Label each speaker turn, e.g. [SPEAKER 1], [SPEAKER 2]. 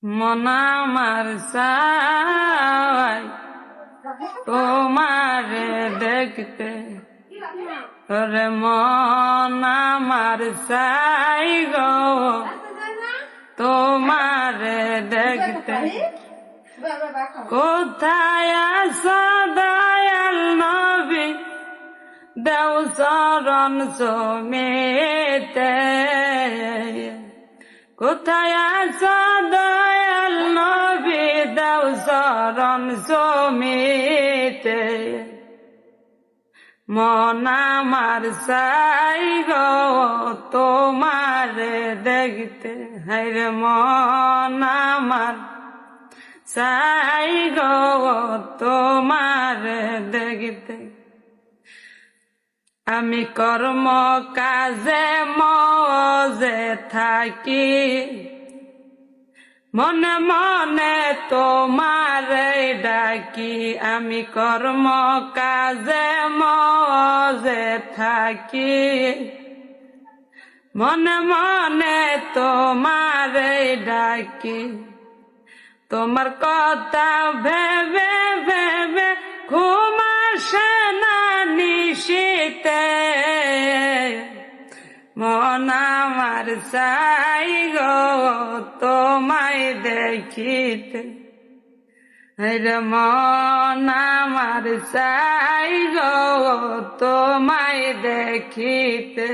[SPEAKER 1] মন আমার চাই তোমারে দেখতে, ওরে মন আমার চাই গো তোমারে দেখতে। কোথায় আছো দয়াল নবী, দেও চরণ সমেতে। কোথায় আছো দয়াল নবী, দেও চরণ সমেতে। মন আমার চাই গো তোমারে দেখতে, হায়রে মন আমার চাই গো তোমারে দেখতে। আমি কর্ম কাজে মজে থাকি, মনে মনে তোমারে ডাকি। আমি কর্ম কাজে মজে থাকি, মনে মনে তোমারে ডাকি। তোমার কথা ভেবে ভেবে ঘুম আসে না নিশীতে। মন আমার চাই গো তোমায় দেখিতে, রে মন আমার চাই গো তোমায় দেখিতে।